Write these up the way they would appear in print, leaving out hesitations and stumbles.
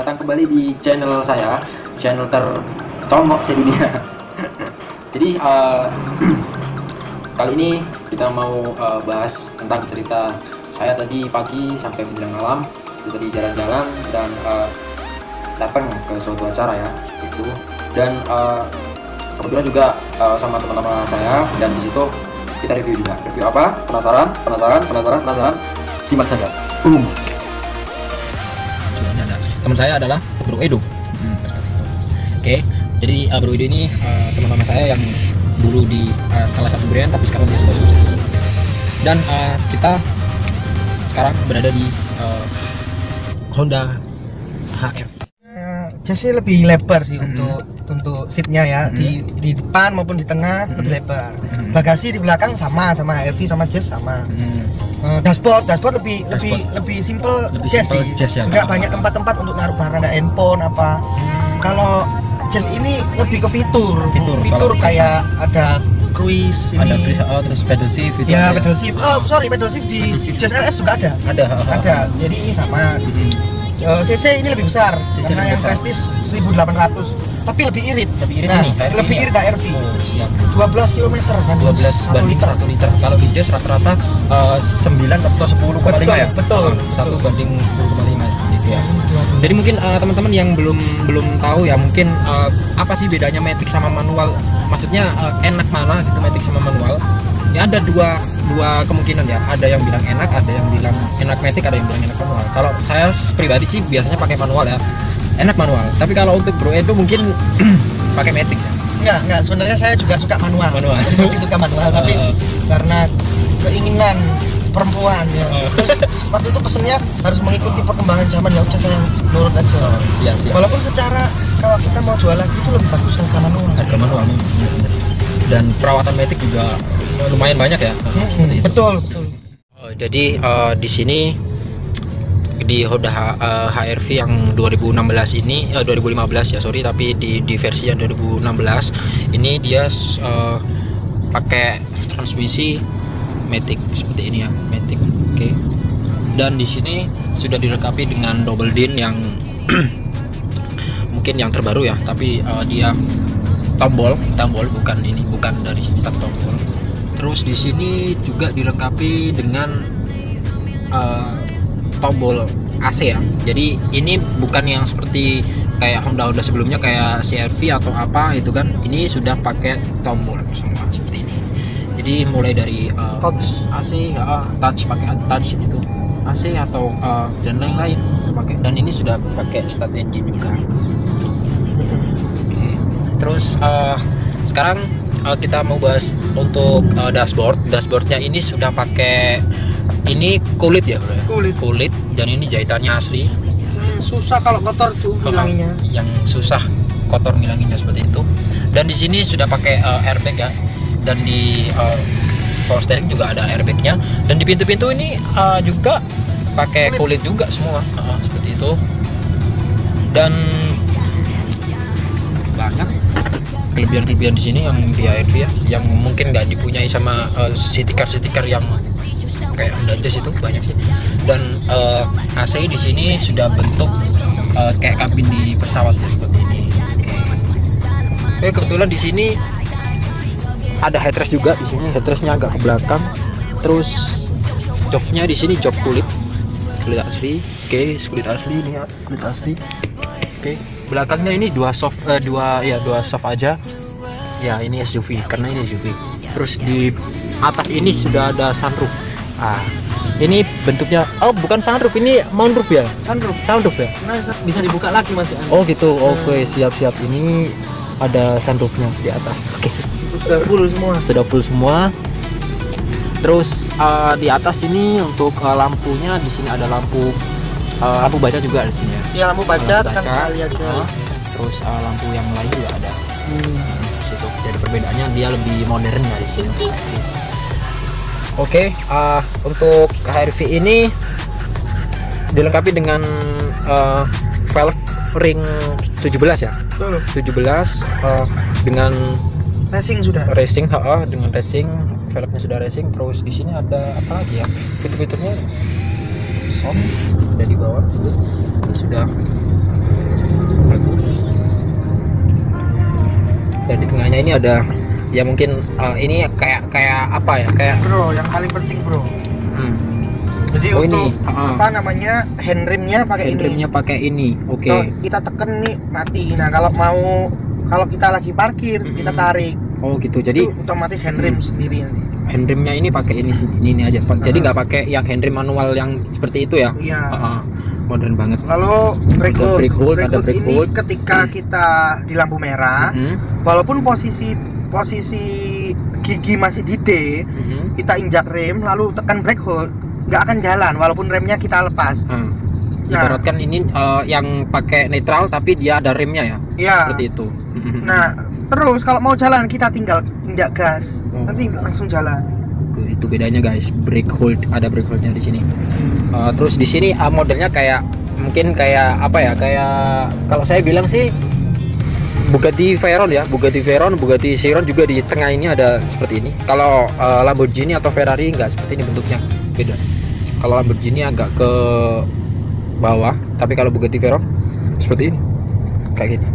datang kembali di channel saya, channel tercongok sedunia. Jadi kali ini kita mau bahas tentang cerita saya tadi pagi sampai menjelang malam. Itu tadi jalan-jalan dan datang ke suatu acara ya itu, dan kebetulan juga sama teman-teman saya, dan di situ kita review juga. Review apa? Penasaran? Simak saja. Teman saya adalah Bro Edo. Oke, jadi Bro Edo ini teman-teman saya yang dulu di salah satu brand, tapi sekarang dia sudah sukses. Dan kita sekarang berada di Honda HR. Chassis lebih lebar sih untuk seatnya ya, di depan maupun di tengah lebih lebar. Bagasi di belakang sama HRV sama Jazz sama. Dashboard lebih simple Jazz sih. Ya. Enggak banyak tempat-tempat untuk naruh barang, ada handphone apa. Kalau Jazz ini lebih ke fitur kayak ada cruise ini. Ada cruise, terus pedal shift itu. Ya, pedal shift. Pedal shift di Jazz RS juga ada. Ada. Jadi ini sama. CC ini lebih besar karena yang Prestige 1800, tapi lebih irit. Lebih irit HRV. 12 km kan. 12 banding 1 liter. Kalau di Jazz rata-rata 9 atau 10,5 ya. Betul. 1 banding 10,5 gitu ya. Jadi mungkin teman-teman yang belum tahu ya, mungkin apa sih bedanya matic sama manual? Maksudnya enak mana gitu matic sama manual? Ya ada dua kemungkinan ya. Ada yang bilang enak, ada yang bilang enak matic, ada yang bilang enak manual. Kalau saya pribadi sih biasanya pakai manual ya. Enak manual. Tapi kalau untuk Bro Edo mungkin pakai matic ya. Enggak, sebenarnya saya juga suka manual. Suka manual, tapi karena keinginan perempuan ya. Terus waktu itu pesennya harus mengikuti perkembangan zaman, ya udah saya nurut aja. Siap. Walaupun secara kalau kita mau jual lagi itu lebih bagus harga manual. Dan perawatan matic juga lumayan banyak ya. Betul. Jadi di sini di Honda HR-V yang 2016 ini 2015 ya, sorry, tapi di versi yang 2016 ini dia pakai transmisi matic seperti ini ya, matic. Oke. Dan di sini sudah dilengkapi dengan double din yang mungkin yang terbaru ya, tapi dia tombol bukan dari sini, tapi tombol. Terus di sini juga dilengkapi dengan tombol AC ya. Jadi ini bukan yang seperti kayak Honda sebelumnya kayak CR-V atau apa itu kan. Ini sudah pakai tombol semua seperti ini. Jadi mulai dari touch AC, touch pakai touch itu AC atau dan lain-lain pakai. Dan ini sudah pakai start engine juga. Oke. Terus sekarang kita mau bahas untuk dashboard. Dashboardnya ini sudah pakai ini kulit ya, bro. Kulit dan ini jahitannya asli. Susah kalau kotor tuh ngilanginnya. Yang susah kotor ngilanginnya seperti itu. Dan di sini sudah pakai airbag ya. Dan di power steering juga ada airbagnya. Dan di pintu-pintu ini juga pakai kulit juga semua, seperti itu. Dan banyak kelebihan di sini yang di HR-V ya, yang mungkin nggak dipunyai sama city car yang kayak Honda Jazz itu banyak sih. Dan AC di sini sudah bentuk kayak kabin di pesawat ya, seperti ini. Oke, kebetulan di sini ada headrest juga. Di sini headrestnya agak ke belakang. Terus joknya di sini jok kulit asli. Oke, kulit asli ini ya, kulit asli. Oke, belakangnya ini dua soft aja. Ya, ini SUV karena ini SUV. Terus di atas ini sudah ada sunroof. Ini bentuknya bukan sunroof, ini mountroof ya. Sunroof ya. Nah, bisa dibuka lagi Mas. Oh gitu. Oke, siap. Ini ada sunroofnya di atas. Oke. Sudah full semua. Terus di atas ini untuk lampunya, di sini ada lampu baca juga di sini ya. Iya, lampu baca kan sekali aja. Terus lampu yang lain juga ada. Situ. Jadi perbedaannya dia lebih modern ya di sini. Oke, untuk HR-V ini dilengkapi dengan velg ring 17 ya. Betul. 17 dengan Racing sudah. Dengan racing, velgnya sudah racing. Terus di sini ada apa lagi ya? Fitur-fiturnya sound ada di bawah juga. Ini sudah bagus. Dan di tengahnya ini ada ya mungkin ini kayak apa ya, kayak bro yang paling penting bro. Jadi oh, untuk ini apa namanya handrimnya pakai ini. Oke. So, kita tekan nih mati. Nah kalau kita lagi parkir kita tarik. Oh gitu. Jadi itu otomatis handrim sendiri. Handrimnya ini pakai ini aja. Jadi nggak pakai yang handrim manual yang seperti itu ya? Iya. Modern banget. Lalu brake hold ini ketika kita di lampu merah, walaupun posisi gigi masih di D, kita injak rem lalu tekan brake hold, nggak akan jalan walaupun remnya kita lepas. Ibaratkan ini yang pakai netral tapi dia ada remnya ya? Iya. Seperti itu. Nah, terus kalau mau jalan kita tinggal injak gas, nanti langsung jalan. Itu bedanya guys, brake hold, ada brake holdnya di sini. Terus di sini modelnya kayak mungkin kayak apa ya, kayak kalau saya bilang sih Bugatti Veyron ya, Bugatti Chiron juga di tengah ini ada seperti ini. Kalau Lamborghini atau Ferrari nggak seperti ini bentuknya, beda. Kalau Lamborghini agak ke bawah, tapi kalau Bugatti Veyron seperti ini, kayak gini.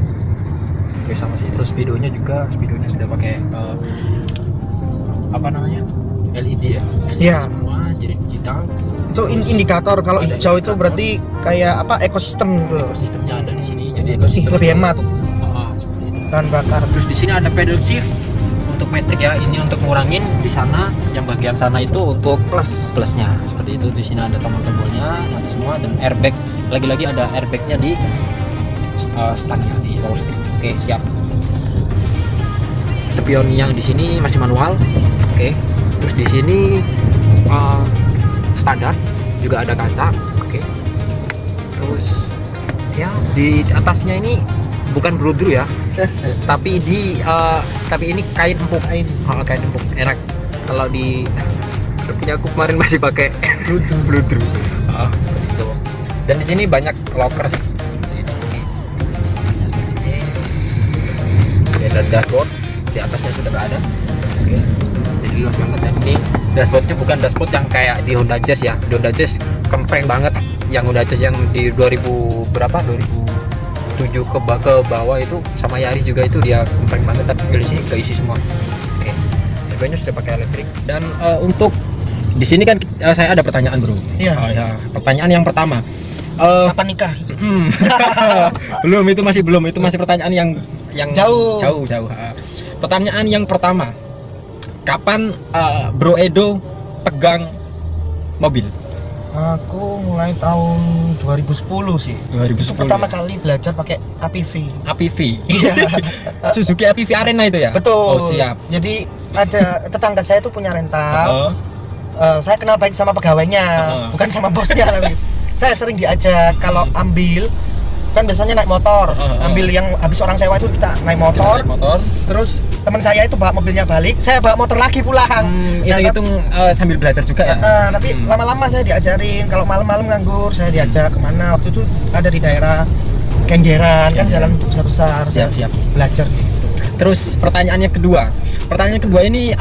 Oke, sama sih. Terus speedonya sudah pakai apa namanya, LED ya, Iya. Semua jadi digital. Itu indikator kalau hijau itu berarti kayak apa, ekosistem gitu loh. Ekosistemnya ada di sini, jadi ekosistem lebih hemat seperti ini. bahan bakar. Terus di sini ada pedal shift untuk matic ya, ini untuk ngurangin. Di sana yang bagian sana itu untuk plusnya seperti itu. Di sini ada tombol-tombolnya, ada semua, dan airbag, lagi-lagi ada airbagnya di stangnya, di power steering. Oke, siap. Spion yang di sini masih manual. Oke. Terus di sini standar juga ada kaca. Oke. Terus ya di atasnya ini bukan brodru ya, tapi ini kain empuk. Kain empuk enak. Kalau di punya aku kemarin masih pakai brodru. Seperti itu. Dan di sini banyak locker sih. Oke, dan dashboard di atasnya sudah nggak ada. Oke. Jadi luas banget. Dan ini dashboardnya bukan dashboard yang kayak di Honda Jazz ya. Di Honda Jazz kempreng banget. Yang Honda Jazz yang di 2007 ke bawah itu, sama Yaris juga itu dia kempreng banget, tapi di sini keisi semua. Oke. Sebenarnya sudah pakai elektrik. Dan untuk di sini kan saya ada pertanyaan bro. Iya. Ya, pertanyaan yang pertama. Kapan nikah? Itu masih pertanyaan yang jauh. Pertanyaan yang pertama, kapan Bro Edo pegang mobil? Aku mulai tahun 2010 sih. 2010. Itu pertama kali belajar pakai APV. Iya. Suzuki APV Arena itu ya? Betul. Oh, siap. Jadi ada tetangga saya tuh punya rental. Saya kenal baik sama pegawainya, bukan sama bosnya tapi. Saya sering diajak kalau ambil, kan biasanya naik motor, ambil yang habis orang sewa itu kita naik motor. Terus teman saya itu bawa mobilnya balik, saya bawa motor lagi pulang. Hitung-hitung sambil belajar juga ya. Tapi lama-lama saya diajarin, kalau malam-malam nganggur saya diajak kemana. Waktu itu ada di daerah Kenjeran, kan jalan besar-besar. Siap. Belajar di situ. Terus pertanyaan kedua ini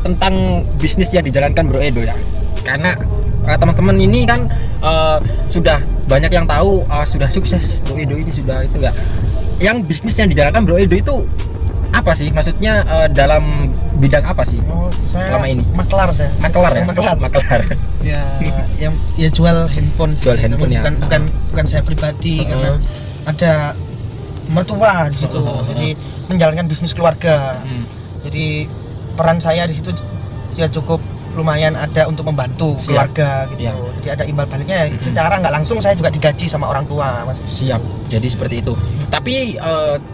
tentang bisnis yang dijalankan Bro Edo ya. Karena teman-teman ini kan sudah banyak yang tahu, sudah sukses Bro Edo ini, sudah itu enggak. Yang bisnis yang dijalankan Bro Edo itu apa sih? Maksudnya dalam bidang apa sih? Selama ini? Maklar saya. Maklar ya? Maklar. Ya jual handphone. Bukan saya pribadi, karena ada mertua di situ. Jadi menjalankan bisnis keluarga. Jadi peran saya di situ ya cukup lumayan ada untuk membantu keluarga gitu. Ya. Jadi ada imbal baliknya. Secara nggak langsung saya juga digaji sama orang tua, Mas. Siap. Jadi seperti itu. Tapi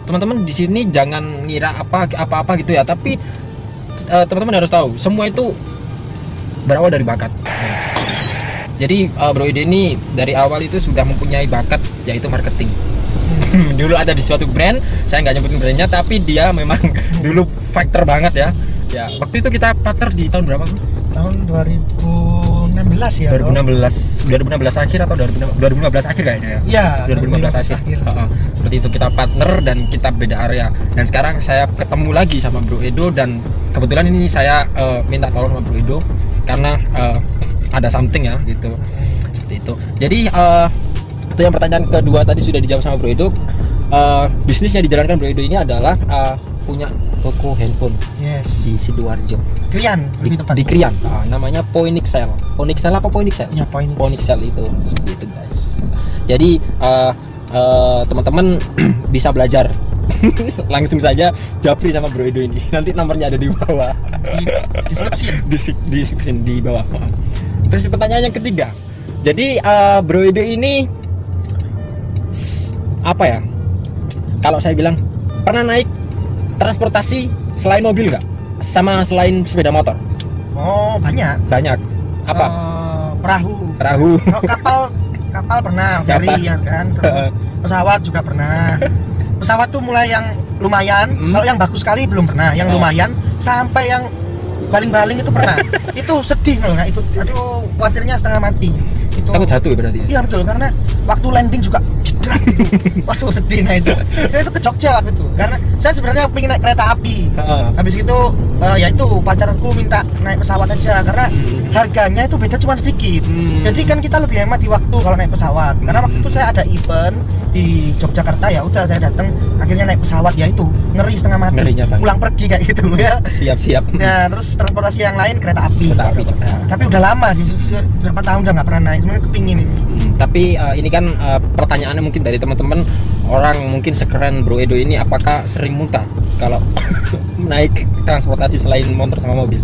teman-teman di sini jangan ngira apa-apa gitu ya. Tapi teman-teman harus tahu, semua itu berawal dari bakat. Jadi Bro Edo ini dari awal itu sudah mempunyai bakat, yaitu marketing. Dulu ada di suatu brand, saya nggak nyebutin brandnya, tapi dia memang dulu fighter banget ya. Ya, waktu itu kita partner di tahun berapa? Tahun 2016 ya. 2016 akhir atau 2015 akhir kayaknya ya. Iya, 2015 akhir. Seperti itu kita partner dan kita beda area. Dan sekarang saya ketemu lagi sama Bro Edo, dan kebetulan ini saya minta tolong sama Bro Edo karena ada something ya gitu. Seperti itu. Jadi Itu yang pertanyaan kedua tadi sudah dijawab sama Bro Edo. Bisnis yang dijalankan Bro Edo ini adalah punya toko handphone di Sidoarjo. Krian, di Krian. Namanya Poinixel. Poinixel apa Poinixel? Ya, Poinixel itu seperti itu guys. Jadi teman-teman bisa belajar langsung saja japri sama Bro Edo ini. Nanti nomornya ada di bawah. Deskripsi di bawah. Terus pertanyaan yang ketiga. Jadi Bro Edo ini apa ya? Kalau saya bilang pernah naik transportasi selain mobil nggak? Sama selain sepeda motor? Oh, banyak. Apa? Perahu. Oh, kapal pernah, ferry ya kan. Terus pesawat juga pernah. Pesawat tuh mulai yang lumayan, kalau yang bagus sekali belum pernah. Yang lumayan sampai yang baling-baling itu pernah. Itu sedih loh. Nah, itu aduh, khawatirnya setengah mati. Itu takut jatuh ya berarti ya? Iya betul, karena waktu landing juga jedrak gitu. Waduh, sedih. Nah itu saya itu ke Jogja waktu itu, karena saya sebenarnya pengen naik kereta api. Habis itu ya itu pacarku minta naik pesawat aja, karena harganya itu beda cuma sedikit. Jadi kan kita lebih hemat di waktu kalau naik pesawat. Karena waktu itu saya ada event di Yogyakarta, ya udah saya datang, akhirnya naik pesawat, ya itu ngeri setengah mati. Pulang pergi kayak gitu ya. Siap. Nah, terus transportasi yang lain kereta api juga. Tapi udah lama sih, berapa tahun udah nggak pernah naik. Sebenarnya kepingin ini. Tapi ini kan pertanyaannya mungkin dari teman-teman, orang mungkin sekeren Bro Edo ini apakah sering muntah kalau naik transportasi selain motor sama mobil?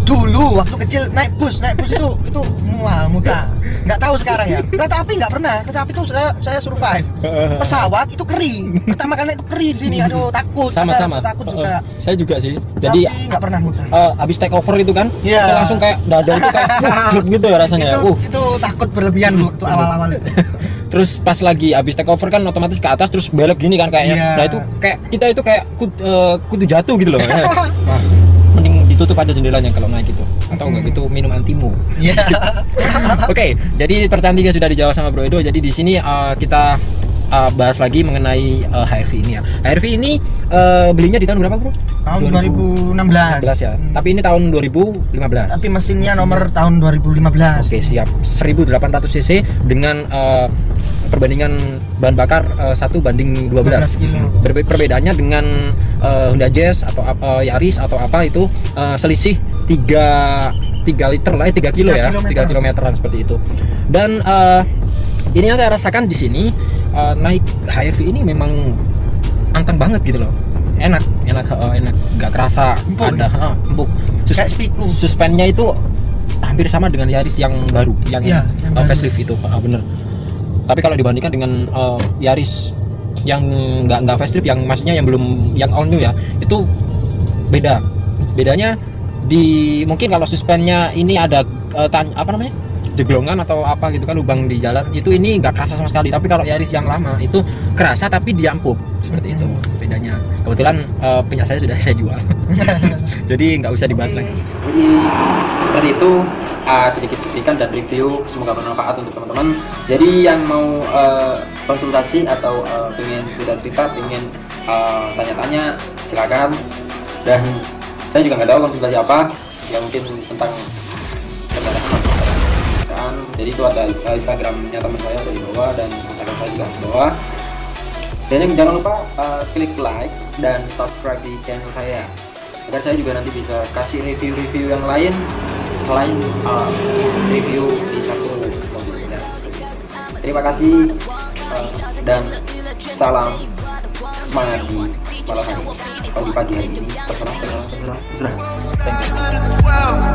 Dulu waktu kecil naik bus itu mual muntah. Nggak tahu sekarang ya. Kereta api nggak pernah. Kereta api itu saya survive. Pesawat itu kering. Pertama kali itu kering di sini. Aduh, takut. Sama. Takut juga. Saya juga sih. Jadi nggak pernah muntah. Habis take over itu kan, yeah. langsung kayak dada itu kayak gitu ya rasanya. Itu takut berlebihan Bu, itu awal-awal itu. Terus pas lagi habis take over kan otomatis ke atas terus belok gini kan kayaknya. Yeah. Nah itu kayak kita itu kayak kudu jatuh gitu loh. Mending ditutup aja jendelanya kalau naik gitu, atau enggak gitu minum antimu. Yeah. Oke, jadi pertanyaan 3 sudah dijawab sama Bro Edo. Jadi di sini kita bahas lagi mengenai HRV ini ya. HRV ini belinya di tahun berapa Bro? Tahun 2016 ya. Tapi ini tahun 2015. Tapi mesinnya nomor tahun 2015. Oke, siap. 1800 cc dengan perbandingan bahan bakar 1:12. Perbedaannya dengan Honda Jazz atau Yaris atau apa itu selisih 3 liter lah, 3 kilo ya, 3 kilometeran seperti itu. Dan ini yang saya rasakan di sini naik HRV ini memang anteng banget gitu loh. Enak, nggak kerasa empuk. Suspennya itu hampir sama dengan Yaris yang baru, yang facelift itu, bener. Tapi kalau dibandingkan dengan Yaris yang nggak facelift, yang maksudnya yang belum, yang all new ya, itu bedanya di mungkin kalau suspennya ini ada apa namanya, jeglongan atau apa gitu kan, lubang di jalan itu, ini nggak kerasa sama sekali. Tapi kalau Yaris yang lama itu kerasa tapi dia empuk, seperti itu bedanya. Kebetulan punya saya sudah saya jual. Jadi nggak usah dibahas lagi. Jadi seperti itu sedikit kritikan dan review, semoga bermanfaat untuk teman-teman. Jadi yang mau konsultasi atau pengen cerita-cerita, pengen tanya-tanya, silakan. Dan saya juga nggak tahu konsultasi apa, ya mungkin tentang kendaraan. Jadi itu ada Instagramnya teman saya dari bawah dan Instagram saya juga di bawah. Dan jangan lupa klik like dan subscribe di channel saya, agar saya juga nanti bisa kasih review-review yang lain selain review di satu mobil. Terima kasih dan salam semangat di malam hari, atau di pagi hari ini, terserah. Thank you.